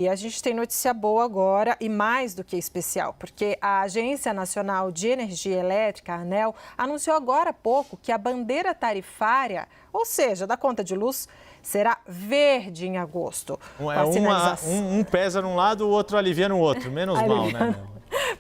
E a gente tem notícia boa agora e mais do que especial, porque a Agência Nacional de Energia Elétrica, a ANEEL, anunciou agora há pouco que a bandeira tarifária, ou seja, da conta de luz, será verde em agosto. Um pesa num lado, o outro alivia no outro. Menos mal, né?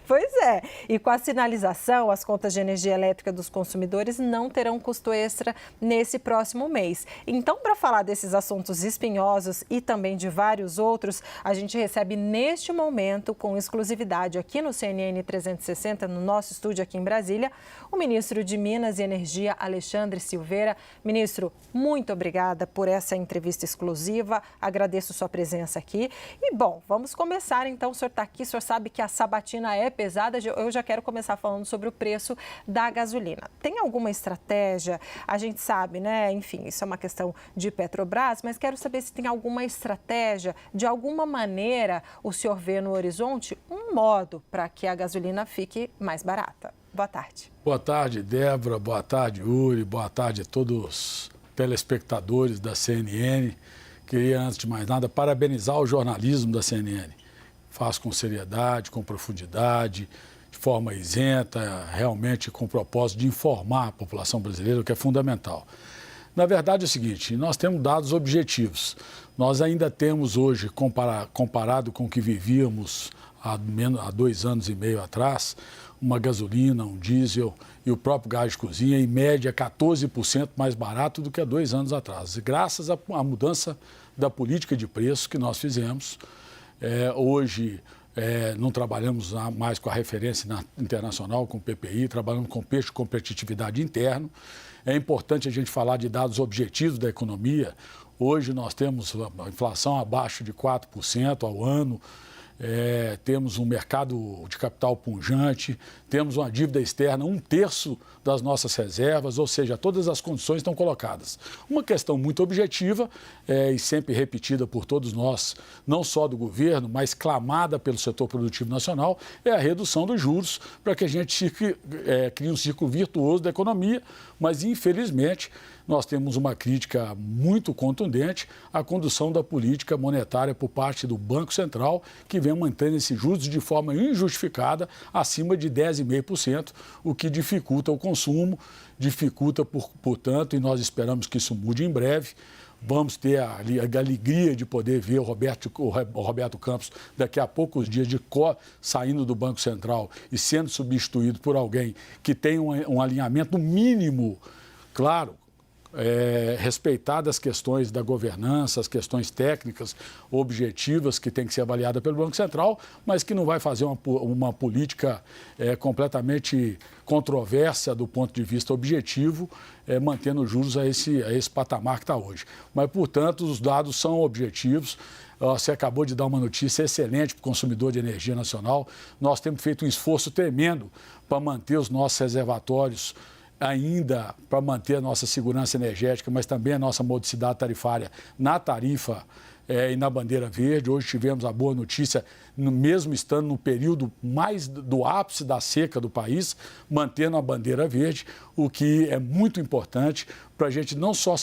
Pois é, e com a sinalização, as contas de energia elétrica dos consumidores não terão custo extra nesse próximo mês. Então, para falar desses assuntos espinhosos e também de vários outros, a gente recebe neste momento, com exclusividade aqui no CNN 360, no nosso estúdio aqui em Brasília, o ministro de Minas e Energia, Alexandre Silveira. Ministro, muito obrigada por essa entrevista exclusiva, agradeço sua presença aqui. E, bom, vamos começar então, o senhor está aqui, o senhor sabe que a sabatina é pesada, eu já quero começar falando sobre o preço da gasolina. Tem alguma estratégia? A gente sabe, né? Enfim, isso é uma questão de Petrobras, mas quero saber se tem alguma estratégia, de alguma maneira o senhor vê no horizonte um modo para que a gasolina fique mais barata. Boa tarde. Boa tarde, Débora. Boa tarde, Yuri. Boa tarde a todos os telespectadores da CNN. Queria, antes de mais nada, parabenizar o jornalismo da CNN. Faz com seriedade, com profundidade, de forma isenta, realmente com o propósito de informar a população brasileira, o que é fundamental. Na verdade é o seguinte, nós temos dados objetivos. Nós ainda temos hoje, comparado com o que vivíamos há 2 anos e meio atrás, uma gasolina, um diesel e o próprio gás de cozinha, em média, 14% mais barato do que há 2 anos atrás. Graças à mudança da política de preços que nós fizemos. Hoje não trabalhamos mais com a referência internacional, com o PPI, trabalhamos com peixe de competitividade interno. É importante a gente falar de dados objetivos da economia. Hoje nós temos a inflação abaixo de 4% ao ano. Temos um mercado de capital pujante, temos uma dívida externa, 1/3 das nossas reservas, ou seja, todas as condições estão colocadas. Uma questão muito objetiva e sempre repetida por todos nós, não só do governo, mas clamada pelo setor produtivo nacional, é a redução dos juros para que a gente crie um ciclo virtuoso da economia, mas infelizmente nós temos uma crítica muito contundente à condução da política monetária por parte do Banco Central, que vem mantendo esses juros de forma injustificada acima de 10,5%, o que dificulta o consumo, dificulta, portanto, e nós esperamos que isso mude em breve. Vamos ter a alegria de poder ver o Roberto Campos daqui a poucos dias saindo do Banco Central e sendo substituído por alguém que tem um alinhamento mínimo, claro, respeitadas as questões da governança, as questões técnicas, objetivas que tem que ser avaliada pelo Banco Central, mas que não vai fazer uma política completamente controversa do ponto de vista objetivo, mantendo os juros a esse patamar que está hoje. Mas, portanto, os dados são objetivos. Você acabou de dar uma notícia excelente para o consumidor de energia nacional. Nós temos feito um esforço tremendo para manter os nossos reservatórios ainda para manter a nossa segurança energética, mas também a nossa modicidade tarifária na tarifa e na bandeira verde. Hoje tivemos a boa notícia, mesmo estando no período mais do ápice da seca do país, mantendo a bandeira verde, o que é muito importante para a gente não só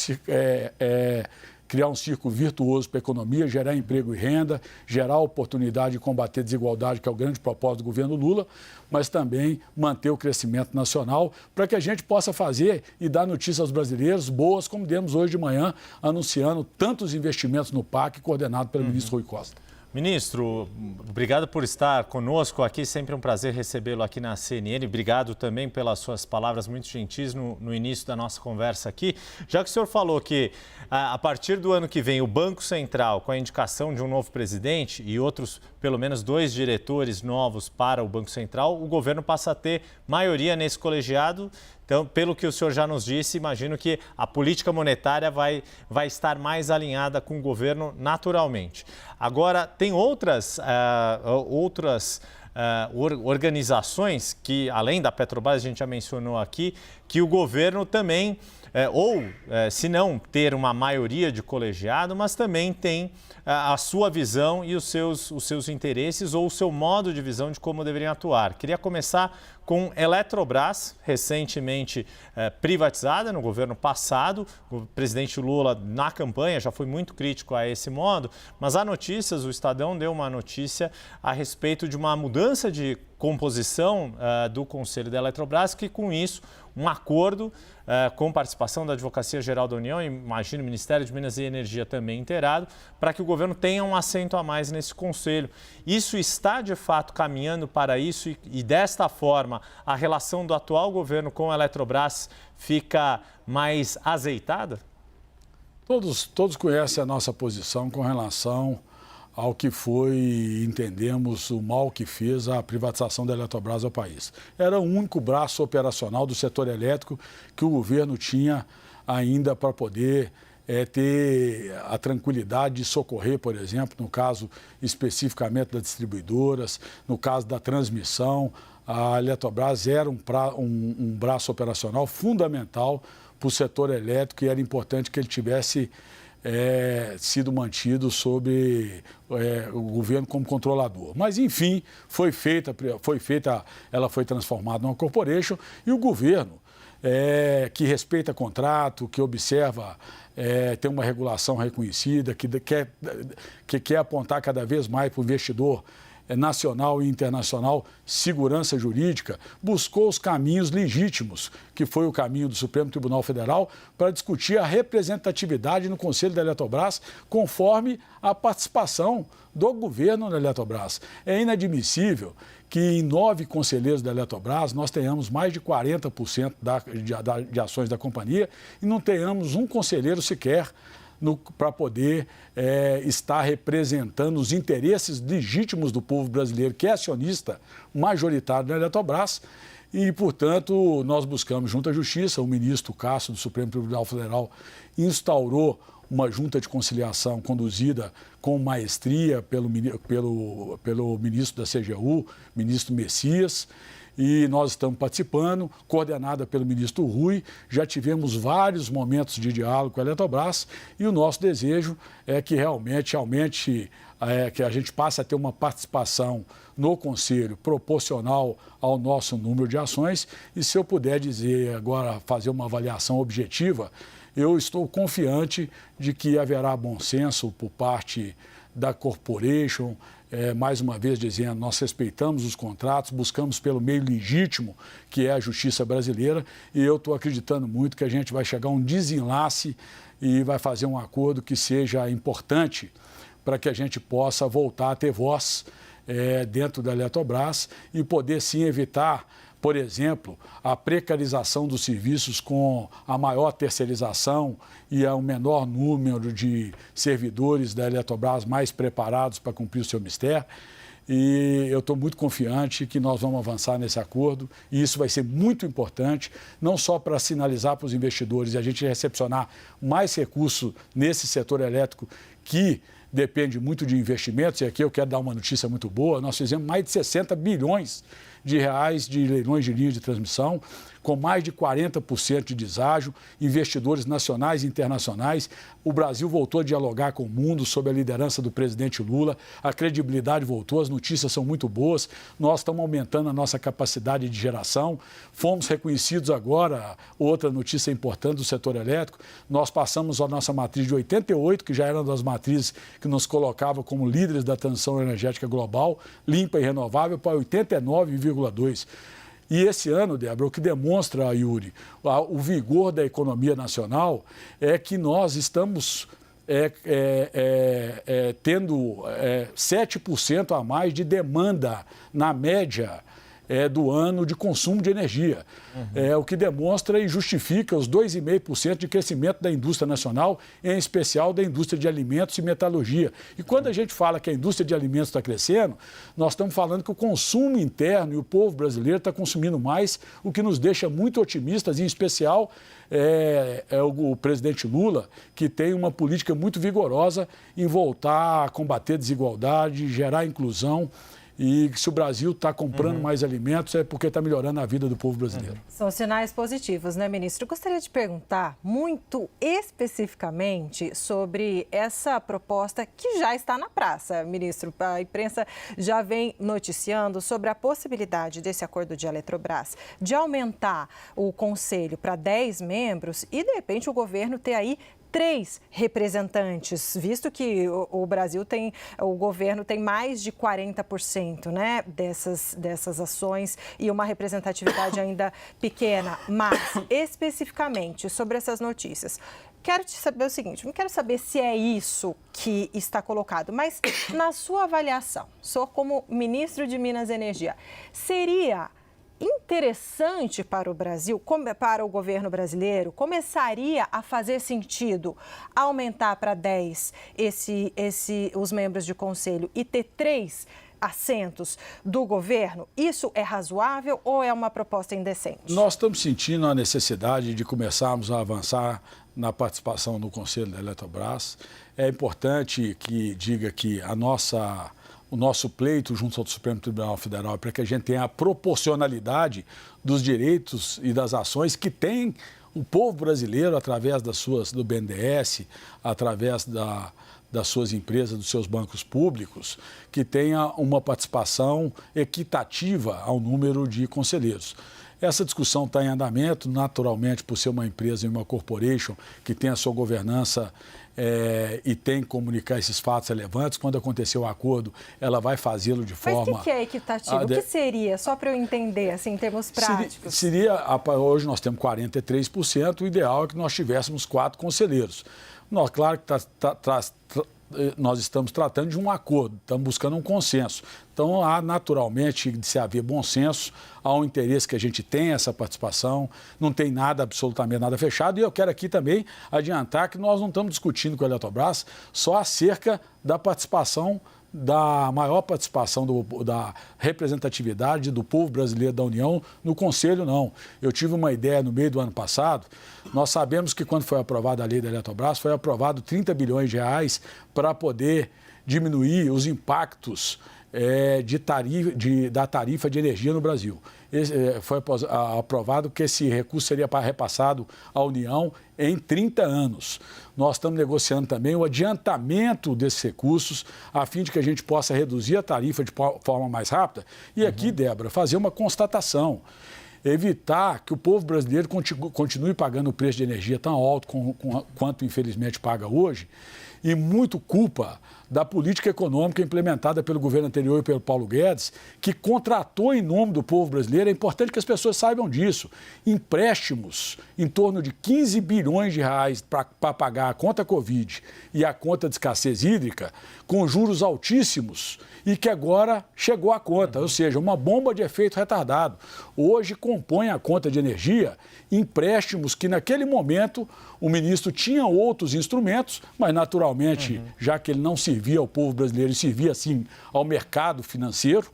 criar um círculo virtuoso para a economia, gerar emprego e renda, gerar oportunidade de combater a desigualdade, que é o grande propósito do governo Lula, mas também manter o crescimento nacional para que a gente possa fazer e dar notícias aos brasileiros boas, como demos hoje de manhã, anunciando tantos investimentos no PAC, coordenado pelo ministro Rui Costa. Ministro, obrigado por estar conosco aqui, sempre um prazer recebê-lo aqui na CNN. Obrigado também pelas suas palavras muito gentis no início da nossa conversa aqui. Já que o senhor falou que a partir do ano que vem o Banco Central, com a indicação de um novo presidente e outros, pelo menos 2 diretores novos para o Banco Central, o governo passa a ter maioria nesse colegiado. Então, pelo que o senhor já nos disse, imagino que a política monetária vai estar mais alinhada com o governo naturalmente. Agora, tem outras organizações que, além da Petrobras, a gente já mencionou aqui, que o governo também se não ter uma maioria de colegiado, mas também tem a sua visão e os seus interesses ou o seu modo de visão de como deveriam atuar. Queria começar com Eletrobras, recentemente privatizada no governo passado. O presidente Lula, na campanha, já foi muito crítico a esse modo, mas há notícias, o Estadão deu uma notícia a respeito de uma mudança de composição do Conselho da Eletrobras, que com isso, um acordo com participação da Advocacia Geral da União, e imagino o Ministério de Minas e Energia também inteirado, para que o governo tenha um assento a mais nesse conselho. Isso está, de fato, caminhando para isso e desta forma, a relação do atual governo com a Eletrobras fica mais azeitada? Todos conhecem a nossa posição com relação ao que foi, entendemos, o mal que fez a privatização da Eletrobras ao país. Era o único braço operacional do setor elétrico que o governo tinha ainda para poder ter a tranquilidade de socorrer, por exemplo, no caso especificamente das distribuidoras, no caso da transmissão. A Eletrobras era um braço operacional fundamental para o setor elétrico e era importante que ele tivesse sido mantido sob o governo como controlador. Mas, enfim, ela foi transformada numa corporation e o governo, que respeita contrato, que observa, tem uma regulação reconhecida, que quer apontar cada vez mais para o investidor nacional e internacional, segurança jurídica, buscou os caminhos legítimos, que foi o caminho do Supremo Tribunal Federal, para discutir a representatividade no Conselho da Eletrobras, conforme a participação do governo na Eletrobras. É inadmissível que em 9 conselheiros da Eletrobras nós tenhamos mais de 40% de ações da companhia e não tenhamos um conselheiro sequer para poder estar representando os interesses legítimos do povo brasileiro, que é acionista majoritário da Eletrobras. E, portanto, nós buscamos junto à Justiça, o ministro Cássio do Supremo Tribunal Federal instaurou uma junta de conciliação conduzida com maestria pelo ministro da CGU, ministro Messias, e nós estamos participando, coordenada pelo ministro Rui. Já tivemos vários momentos de diálogo com a Eletrobras e o nosso desejo é que realmente aumente, que a gente passe a ter uma participação no Conselho proporcional ao nosso número de ações. E se eu puder dizer agora, fazer uma avaliação objetiva, eu estou confiante de que haverá bom senso por parte da corporation. Mais uma vez dizendo, nós respeitamos os contratos, buscamos pelo meio legítimo, que é a justiça brasileira, e eu estou acreditando muito que a gente vai chegar a um desenlace e vai fazer um acordo que seja importante para que a gente possa voltar a ter voz dentro da Eletrobras e poder sim evitar, por exemplo, a precarização dos serviços com a maior terceirização e o menor número de servidores da Eletrobras mais preparados para cumprir o seu mistério. E eu estou muito confiante que nós vamos avançar nesse acordo e isso vai ser muito importante, não só para sinalizar para os investidores e a gente recepcionar mais recursos nesse setor elétrico que depende muito de investimentos, e aqui eu quero dar uma notícia muito boa, nós fizemos mais de 60 bilhões de reais de leilões de linhas de transmissão, com mais de 40% de deságio, investidores nacionais e internacionais. O Brasil voltou a dialogar com o mundo sob a liderança do presidente Lula, a credibilidade voltou, as notícias são muito boas, nós estamos aumentando a nossa capacidade de geração, fomos reconhecidos agora, outra notícia importante do setor elétrico, nós passamos a nossa matriz de 88, que já era uma das matrizes que nos colocava como líderes da transição energética global, limpa e renovável, para 89,2. E esse ano, Débora, o que demonstra, Yuri, o vigor da economia nacional é que nós estamos tendo 7% a mais de demanda na média do ano de consumo de energia. O que demonstra e justifica os 2,5% de crescimento da indústria nacional, em especial da indústria de alimentos e metalurgia. E quando a gente fala que a indústria de alimentos está crescendo, nós estamos falando que o consumo interno e o povo brasileiro está consumindo mais, o que nos deixa muito otimistas, em especial o presidente Lula, que tem uma política muito vigorosa em voltar a combater a desigualdade, gerar inclusão E se o Brasil está comprando mais alimentos é porque está melhorando a vida do povo brasileiro. São sinais positivos, né, ministro? Eu gostaria de perguntar muito especificamente sobre essa proposta que já está na praça, ministro. A imprensa já vem noticiando sobre a possibilidade desse acordo de Eletrobras de aumentar o conselho para 10 membros e, de repente, o governo ter aí 3 representantes, visto que o Brasil tem, o governo tem mais de 40%, né, dessas ações e uma representatividade ainda pequena. Mas, especificamente sobre essas notícias, quero te saber o seguinte, não quero saber se é isso que está colocado, mas na sua avaliação, só como ministro de Minas e Energia, seria interessante para o Brasil, para o governo brasileiro, começaria a fazer sentido aumentar para 10 os membros de conselho e ter 3 assentos do governo? Isso é razoável ou é uma proposta indecente? Nós estamos sentindo a necessidade de começarmos a avançar na participação no Conselho da Eletrobras. É importante que diga que o nosso pleito junto ao Supremo Tribunal Federal é para que a gente tenha a proporcionalidade dos direitos e das ações que tem o povo brasileiro através do BNDES, através das suas empresas, dos seus bancos públicos, que tenha uma participação equitativa ao número de conselheiros. Essa discussão está em andamento, naturalmente, por ser uma empresa e uma corporation que tem a sua governança e tem que comunicar esses fatos relevantes. Quando acontecer o acordo, ela vai fazê-lo de forma... Mas o que é equitativo? O que seria? Só para eu entender, assim, em termos práticos. Hoje nós temos 43%, o ideal é que nós tivéssemos 4 conselheiros. Claro que nós estamos tratando de um acordo, estamos buscando um consenso. Então, há naturalmente de se haver bom senso, há um interesse que a gente tenha essa participação, não tem nada, absolutamente nada fechado. E eu quero aqui também adiantar que nós não estamos discutindo com a Eletrobras só acerca da participação, da maior participação da representatividade do povo brasileiro da União no Conselho, não. Eu tive uma ideia no meio do ano passado. Nós sabemos que quando foi aprovada a lei da Eletrobras, foi aprovado 30 bilhões de reais para poder diminuir os impactos da tarifa de energia no Brasil. Foi aprovado que esse recurso seria repassado à União em 30 anos. Nós estamos negociando também o adiantamento desses recursos, a fim de que a gente possa reduzir a tarifa de forma mais rápida. E aqui, Débora, fazer uma constatação. Evitar que o povo brasileiro continue pagando o preço de energia tão alto quanto, infelizmente, paga hoje, e muito culpa da política econômica implementada pelo governo anterior e pelo Paulo Guedes, que contratou em nome do povo brasileiro. É importante que as pessoas saibam disso. Empréstimos em torno de 15 bilhões de reais para pagar a conta Covid e a conta de escassez hídrica, com juros altíssimos, e que agora chegou à conta, ou seja, uma bomba de efeito retardado. Hoje compõe a conta de energia empréstimos que naquele momento o ministro tinha outros instrumentos, mas naturalmente, já que ele não servia ao povo brasileiro e servia sim ao mercado financeiro,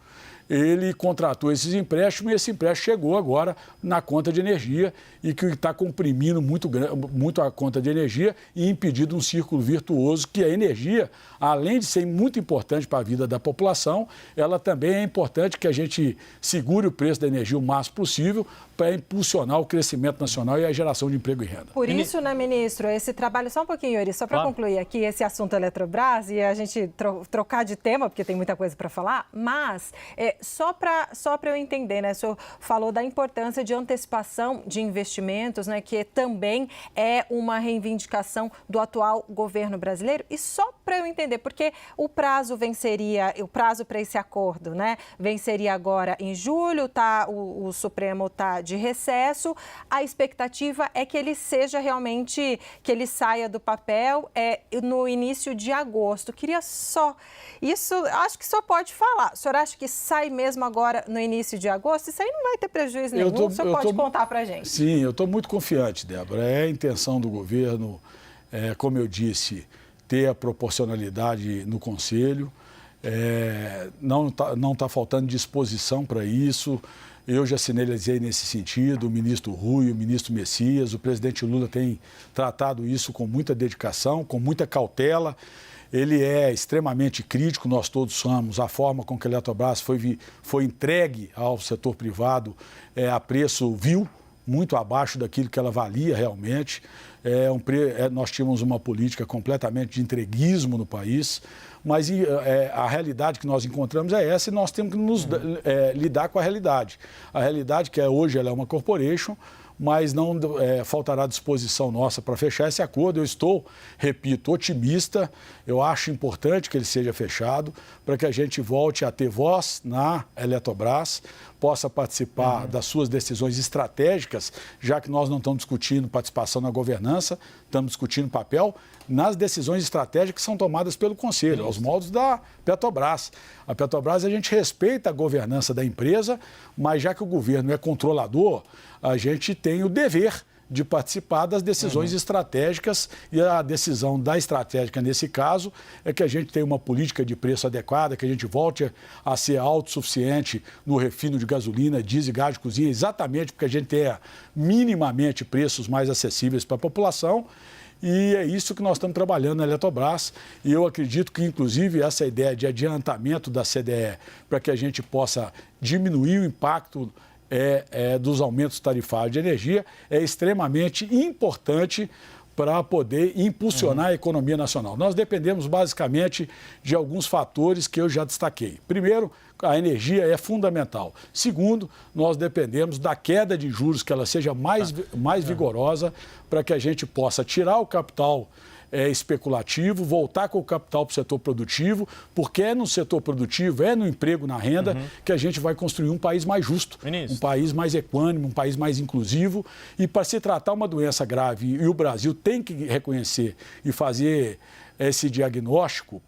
ele contratou esses empréstimos e esse empréstimo chegou agora na conta de energia e que está comprimindo muito a conta de energia e impedindo um círculo virtuoso que a energia, além de ser muito importante para a vida da população, ela também é importante que a gente segure o preço da energia o máximo possível para impulsionar o crescimento nacional e a geração de emprego e renda. Por isso, né, ministro, esse trabalho, só um pouquinho, Yuri, só para concluir aqui esse assunto Eletrobras e a gente trocar de tema, porque tem muita coisa para falar, mas só para eu entender, né, o senhor falou da importância de antecipação de investimentos, né, que também é uma reivindicação do atual governo brasileiro, e só para eu entender, porque o prazo para esse acordo, né, venceria agora em julho, o Supremo está de recesso, a expectativa é que ele seja realmente, que ele saia do papel no início de agosto. Queria só, isso acho que só pode falar, o senhor acha que sai mesmo agora no início de agosto? Isso aí não vai ter prejuízo nenhum, o senhor pode contar para a gente. Sim, eu estou muito confiante, Débora, é a intenção do governo, como eu disse, ter a proporcionalidade no Conselho, não está faltando disposição para isso. Eu já sinalizei nesse sentido, o ministro Rui, o ministro Messias, o presidente Lula tem tratado isso com muita dedicação, com muita cautela. ele é extremamente crítico, nós todos somos, a forma com que a Eletrobras foi entregue ao setor privado a preço vil, muito abaixo daquilo que ela valia realmente. Nós tínhamos uma política completamente de entreguismo no país, mas a realidade que nós encontramos é essa e nós temos que lidar com a realidade. A realidade que hoje ela é uma corporation, mas não faltará disposição nossa para fechar esse acordo. Eu estou, repito, otimista, eu acho importante que ele seja fechado para que a gente volte a ter voz na Eletrobras, possa participar das suas decisões estratégicas, já que nós não estamos discutindo participação na governança, estamos discutindo papel nas decisões estratégicas que são tomadas pelo Conselho, aos moldes da Petrobras. A Petrobras, a gente respeita a governança da empresa, mas já que o governo é controlador, a gente tem o dever de participar das decisões estratégicas, e a decisão da estratégica nesse caso é que a gente tenha uma política de preço adequada, que a gente volte a ser autossuficiente no refino de gasolina, diesel e gás de cozinha, exatamente porque a gente tenha minimamente preços mais acessíveis para a população. E é isso que nós estamos trabalhando na Eletrobras. E eu acredito que, inclusive, essa ideia de adiantamento da CDE para que a gente possa diminuir o impacto dos aumentos tarifários de energia é extremamente importante para poder impulsionar a economia nacional. Nós dependemos basicamente de alguns fatores que eu já destaquei. Primeiro, a energia é fundamental. Segundo, nós dependemos da queda de juros, que ela seja mais vigorosa, para que a gente possa tirar o capital especulativo, voltar com o capital para o setor produtivo, porque é no setor produtivo, é no emprego, na renda, que a gente vai construir um país mais justo, um país mais equânime, um país mais inclusivo. E para se tratar uma doença grave, e o Brasil tem que reconhecer e fazer esse diagnóstico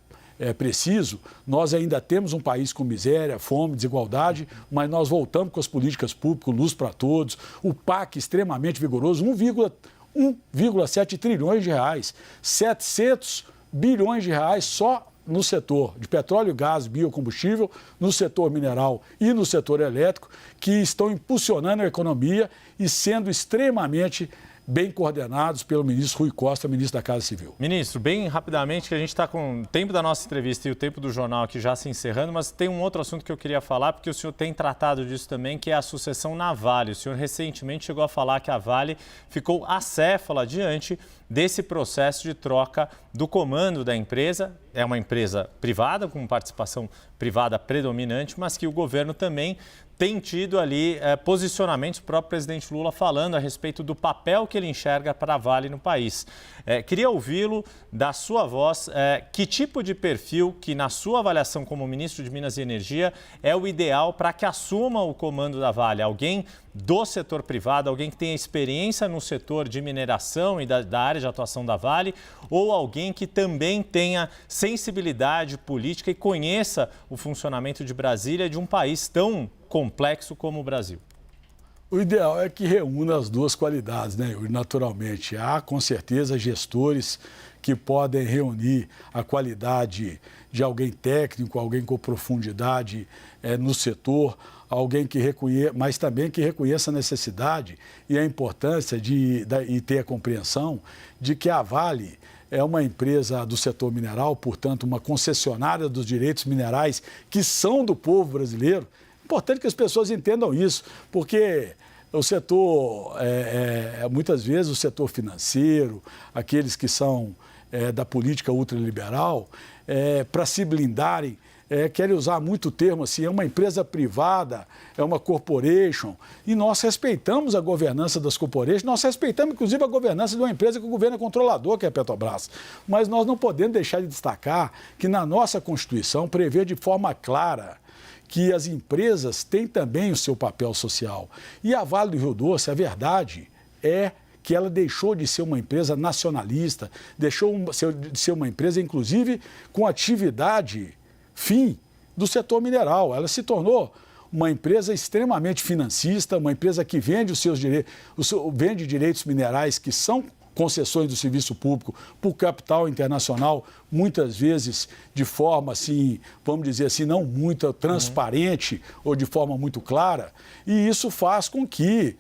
preciso, nós ainda temos um país com miséria, fome, desigualdade, mas nós voltamos com as políticas públicas, luz para todos, o PAC extremamente vigoroso, 1,7 trilhões de reais, 700 bilhões de reais só no setor de petróleo, gás, biocombustível, no setor mineral e no setor elétrico, que estão impulsionando a economia e sendo extremamente bem coordenados pelo ministro Rui Costa, ministro da Casa Civil. Ministro, bem rapidamente, que a gente está com o tempo da nossa entrevista e o tempo do jornal aqui já se encerrando, mas tem um outro assunto que eu queria falar, porque o senhor tem tratado disso também, que é a sucessão na Vale. O senhor recentemente chegou a falar que a Vale ficou acéfala diante desse processo de troca do comando da empresa. É uma empresa privada, com participação privada predominante, mas que o governo também tem tido ali posicionamentos, o próprio presidente Lula falando a respeito do papel que ele enxerga para a Vale no país. Queria ouvi-lo da sua voz, que tipo de perfil que, na sua avaliação como ministro de Minas e Energia, é o ideal para que assuma o comando da Vale? Alguém do setor privado, alguém que tenha experiência no setor de mineração e da área de atuação da Vale, ou alguém que também tenha sensibilidade política e conheça o funcionamento de Brasília, de um país tão complexo como o Brasil? O ideal é que reúna as duas qualidades, né? Naturalmente, há com certeza gestores que podem reunir a qualidade de alguém técnico, alguém com profundidade no setor, alguém que reconheça, mas também que reconheça a necessidade e a importância e ter a compreensão de que a Vale é uma empresa do setor mineral, portanto, uma concessionária dos direitos minerais que são do povo brasileiro. Importante que as pessoas entendam isso, porque o setor, muitas vezes o setor financeiro, aqueles que são da política ultraliberal, para se blindarem, querem usar muito o termo assim, é uma empresa privada, é uma corporation, e nós respeitamos a governança das corporations, nós respeitamos inclusive a governança de uma empresa que o governo é controlador, que é a Petrobras. Mas nós não podemos deixar de destacar que na nossa Constituição prevê de forma clara que as empresas têm também o seu papel social. E a Vale do Rio Doce, a verdade é que ela deixou de ser uma empresa nacionalista, deixou de ser uma empresa, inclusive, com atividade fim do setor mineral. Ela se tornou uma empresa extremamente financista, uma empresa que vende os seus direitos, vende direitos minerais que são concessões do serviço público para o capital internacional, muitas vezes de forma assim, vamos dizer assim, não muito transparente ou de forma muito clara, e isso faz com que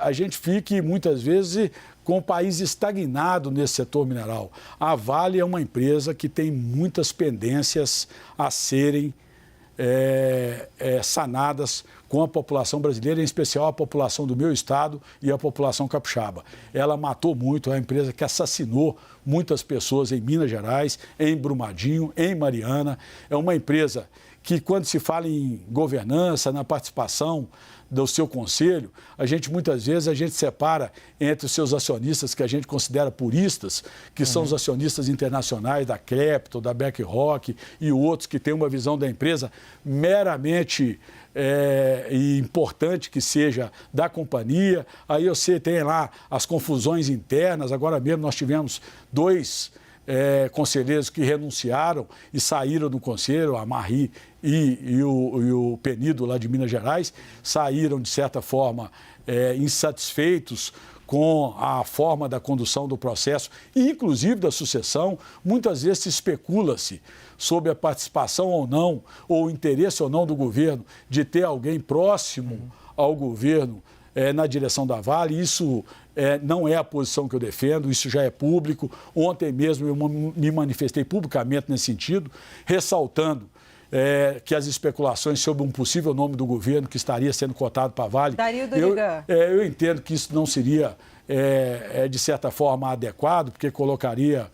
a gente fique muitas vezes com o país estagnado nesse setor mineral. A Vale é uma empresa que tem muitas pendências a serem sanadas com a população brasileira, em especial a população do meu estado e a população capixaba. Ela matou muito, é uma empresa que assassinou muitas pessoas em Minas Gerais, em Brumadinho, em Mariana. É uma empresa que, quando se fala em governança, na participação do seu conselho, muitas vezes a gente separa entre os seus acionistas que a gente considera puristas, que são os acionistas internacionais da Clepto, da BlackRock e outros que têm uma visão da empresa meramente e importante que seja da companhia. Aí você tem lá as confusões internas. Agora mesmo nós tivemos 2 conselheiros que renunciaram e saíram do conselho, a Marri e o Penido lá de Minas Gerais, saíram de certa forma insatisfeitos com a forma da condução do processo e inclusive da sucessão. Muitas vezes especula-se sobre a participação ou não, ou o interesse ou não do governo de ter alguém próximo ao governo na direção da Vale. Isso não é a posição que eu defendo, isso já é público. Ontem mesmo eu me manifestei publicamente nesse sentido, ressaltando que as especulações sobre um possível nome do governo que estaria sendo cotado para a Vale, eu entendo que isso não seria, de certa forma, adequado, porque colocaria,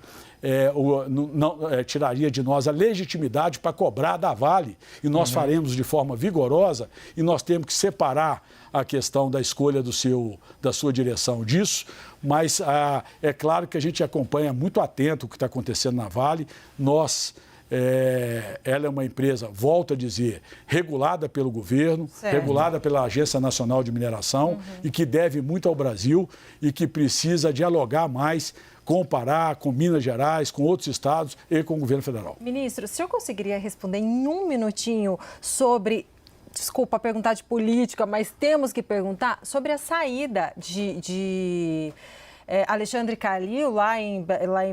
tiraria de nós a legitimidade para cobrar da Vale. E nós faremos de forma vigorosa e nós temos que separar a questão da escolha da sua direção disso, mas é claro que a gente acompanha muito atento o que está acontecendo na Vale. Ela é uma empresa, volto a dizer, regulada pelo governo, regulada pela Agência Nacional de Mineração e que deve muito ao Brasil e que precisa dialogar mais com o Pará, com Minas Gerais, com outros estados e com o governo federal. Ministro, o senhor conseguiria responder em um minutinho sobre... Desculpa perguntar de política, mas temos que perguntar sobre a saída de Alexandre Calil, lá em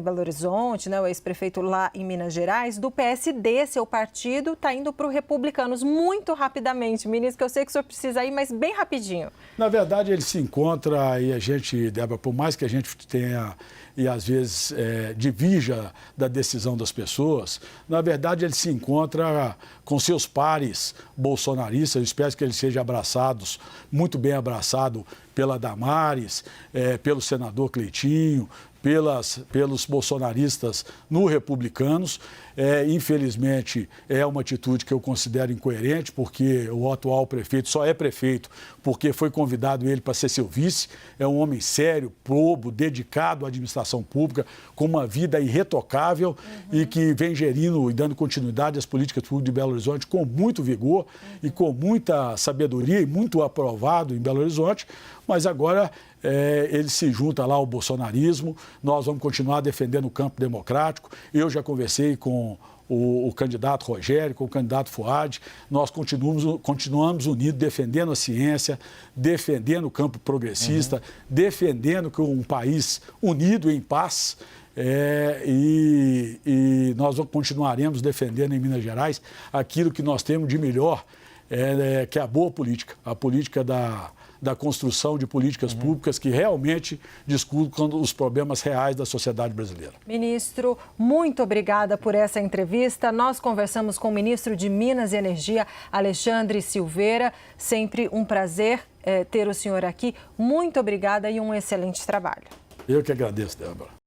Belo Horizonte, né, o ex-prefeito lá em Minas Gerais, do PSD, seu partido, está indo para o Republicanos. Muito rapidamente, ministro, que eu sei que o senhor precisa ir, mas bem rapidinho. Na verdade, ele se encontra e a gente, Débora, por mais que a gente tenha e às vezes divirja da decisão das pessoas, na verdade ele se encontra com seus pares bolsonaristas. Eu espero que ele seja muito bem abraçado pela Damares, pelo senador Cleitinho, pelos bolsonaristas no Republicanos. Infelizmente, é uma atitude que eu considero incoerente, porque o atual prefeito só é prefeito porque foi convidado ele para ser seu vice. É um homem sério, probo, dedicado à administração pública, com uma vida irretocável e que vem gerindo e dando continuidade às políticas públicas de Belo Horizonte com muito vigor e com muita sabedoria e muito aprovado em Belo Horizonte. Mas agora ele se junta lá ao bolsonarismo. Nós vamos continuar defendendo o campo democrático. Eu já conversei com o candidato Rogério, com o candidato Fuad. Nós continuamos unidos, defendendo a ciência, defendendo o campo progressista, defendendo que um país unido em paz. E nós continuaremos defendendo em Minas Gerais aquilo que nós temos de melhor, que é a boa política, a política da construção de políticas públicas que realmente discutam os problemas reais da sociedade brasileira. Ministro, muito obrigada por essa entrevista. Nós conversamos com o ministro de Minas e Energia, Alexandre Silveira. Sempre um prazer ter o senhor aqui. Muito obrigada e um excelente trabalho. Eu que agradeço, Débora.